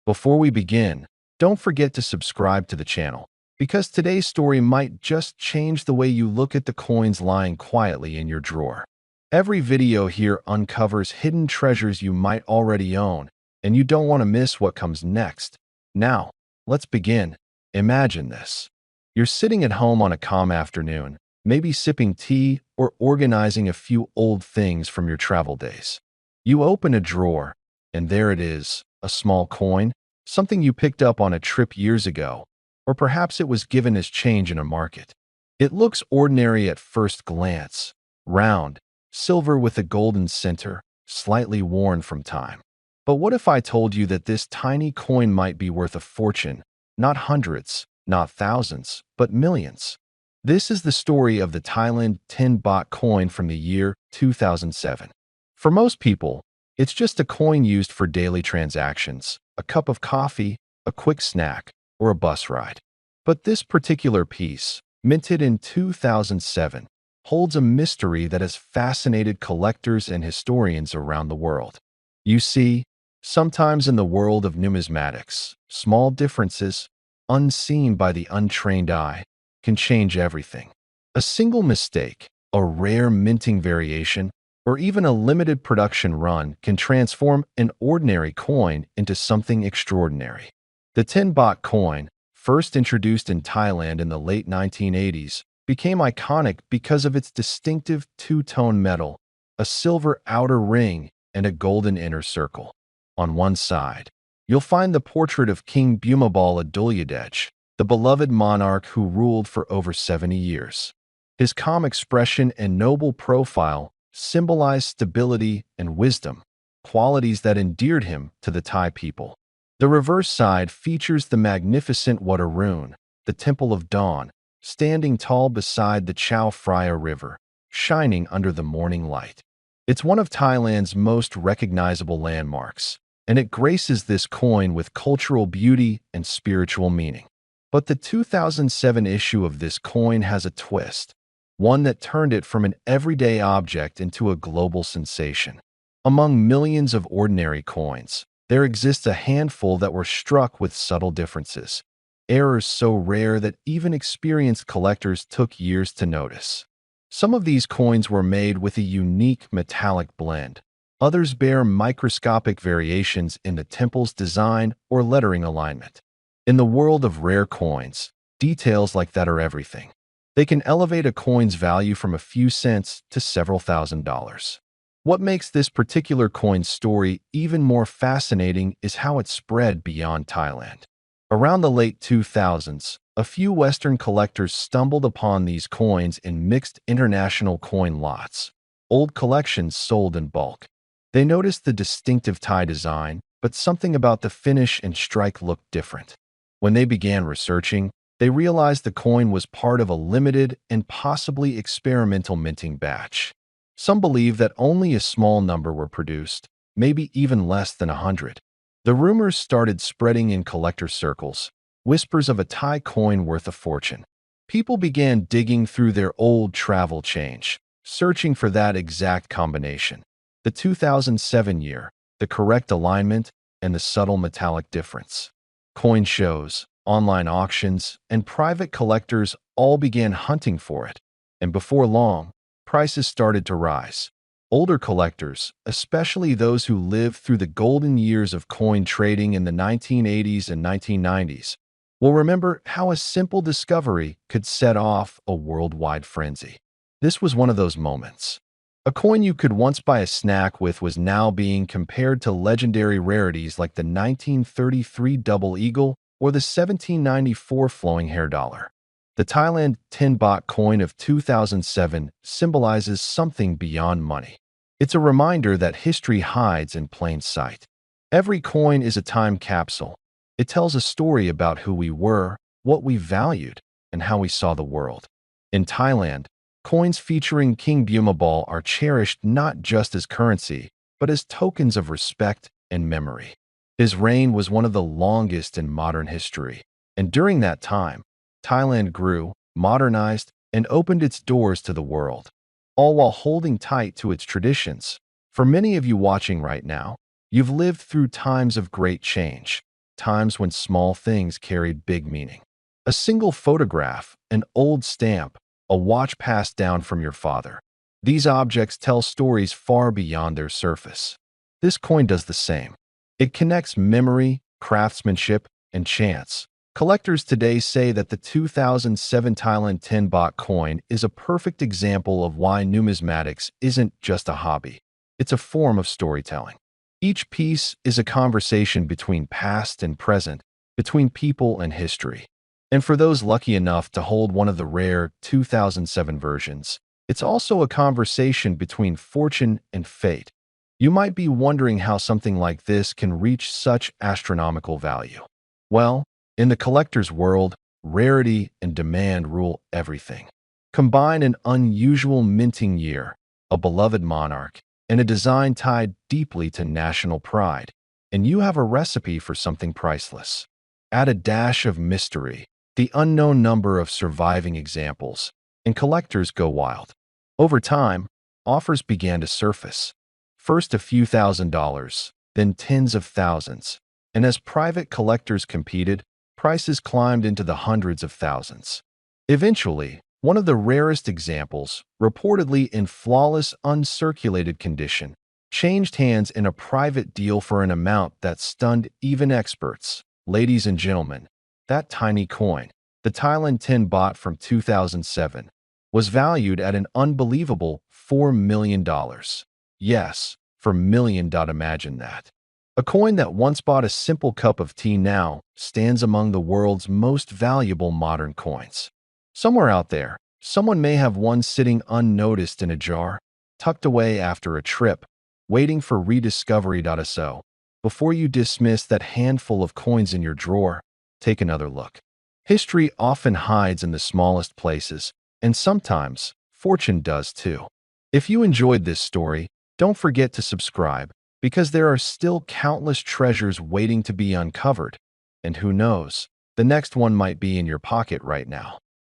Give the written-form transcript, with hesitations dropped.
Before we begin, don't forget to subscribe to the channel, because today's story might just change the way you look at the coins lying quietly in your drawer. Every video here uncovers hidden treasures you might already own, and you don't want to miss what comes next. Now, let's begin. Imagine this. You're sitting at home on a calm afternoon, maybe sipping tea or organizing a few old things from your travel days. You open a drawer, and there it is, a small coin, something you picked up on a trip years ago, or perhaps it was given as change in a market. It looks ordinary at first glance, round, silver with a golden center, slightly worn from time. But what if I told you that this tiny coin might be worth a fortune, not hundreds, not thousands, but millions? This is the story of the Thailand Tinbot coin from the year 2007. For most people, it's just a coin used for daily transactions, a cup of coffee, a quick snack, or a bus ride. But this particular piece, minted in 2007, holds a mystery that has fascinated collectors and historians around the world. You see, sometimes in the world of numismatics, small differences, unseen by the untrained eye, can change everything. A single mistake, a rare minting variation, or even a limited production run can transform an ordinary coin into something extraordinary. The Tinbot coin, first introduced in Thailand in the late 1980s, became iconic because of its distinctive two-tone metal, a silver outer ring and a golden inner circle. On one side, you'll find the portrait of King Bhumibol Adulyadej, the beloved monarch who ruled for over 70 years. His calm expression and noble profile symbolize stability and wisdom, qualities that endeared him to the Thai people. The reverse side features the magnificent Wat Arun, the Temple of Dawn, standing tall beside the Chao Phraya River, shining under the morning light. It's one of Thailand's most recognizable landmarks, and it graces this coin with cultural beauty and spiritual meaning. But the 2007 issue of this coin has a twist, one that turned it from an everyday object into a global sensation. Among millions of ordinary coins, there exists a handful that were struck with subtle differences, errors so rare that even experienced collectors took years to notice. Some of these coins were made with a unique metallic blend. Others bear microscopic variations in the temple's design or lettering alignment. In the world of rare coins, details like that are everything. They can elevate a coin's value from a few cents to several $1,000s. What makes this particular coin's story even more fascinating is how it spread beyond Thailand. Around the late 2000s, a few Western collectors stumbled upon these coins in mixed international coin lots. Old collections sold in bulk. They noticed the distinctive Thai design, but something about the finish and strike looked different. When they began researching, they realized the coin was part of a limited and possibly experimental minting batch. Some believe that only a small number were produced, maybe even less than 100. The rumors started spreading in collector circles, whispers of a Thai coin worth a fortune. People began digging through their old travel change, searching for that exact combination. The 2007 year, the correct alignment, and the subtle metallic difference. Coin shows, online auctions, and private collectors all began hunting for it, and before long, prices started to rise. Older collectors, especially those who lived through the golden years of coin trading in the 1980s and 1990s, will remember how a simple discovery could set off a worldwide frenzy. This was one of those moments. A coin you could once buy a snack with was now being compared to legendary rarities like the 1933 Double Eagle or the 1794 flowing hair dollar. The Thailand Tinbot coin of 2007 symbolizes something beyond money. It's a reminder that history hides in plain sight. Every coin is a time capsule. It tells a story about who we were, what we valued, and how we saw the world. In Thailand, coins featuring King Bhumibol are cherished not just as currency, but as tokens of respect and memory. His reign was one of the longest in modern history, and during that time, Thailand grew, modernized, and opened its doors to the world, all while holding tight to its traditions. For many of you watching right now, you've lived through times of great change, times when small things carried big meaning. A single photograph, an old stamp, a watch passed down from your father. These objects tell stories far beyond their surface. This coin does the same. It connects memory, craftsmanship, and chance. Collectors today say that the 2007 Thailand Tinbot coin is a perfect example of why numismatics isn't just a hobby. It's a form of storytelling. Each piece is a conversation between past and present, between people and history. And for those lucky enough to hold one of the rare 2007 versions, it's also a conversation between fortune and fate. You might be wondering how something like this can reach such astronomical value. Well, in the collector's world, rarity and demand rule everything. Combine an unusual minting year, a beloved monarch, and a design tied deeply to national pride, and you have a recipe for something priceless. Add a dash of mystery, the unknown number of surviving examples, and collectors go wild. Over time, offers began to surface. First a few $1,000s, then tens of thousands, and as private collectors competed, prices climbed into the hundreds of thousands. Eventually, one of the rarest examples, reportedly in flawless, uncirculated condition, changed hands in a private deal for an amount that stunned even experts. Ladies and gentlemen, that tiny coin, the Thailand Tinbot from 2007, was valued at an unbelievable $4 million. Yes, for million. Imagine that. A coin that once bought a simple cup of tea now stands among the world's most valuable modern coins. Somewhere out there, someone may have one sitting unnoticed in a jar, tucked away after a trip, waiting for rediscovery. So, before you dismiss that handful of coins in your drawer, take another look. History often hides in the smallest places, and sometimes fortune does too. If you enjoyed this story, don't forget to subscribe, because there are still countless treasures waiting to be uncovered. And who knows, the next one might be in your pocket right now.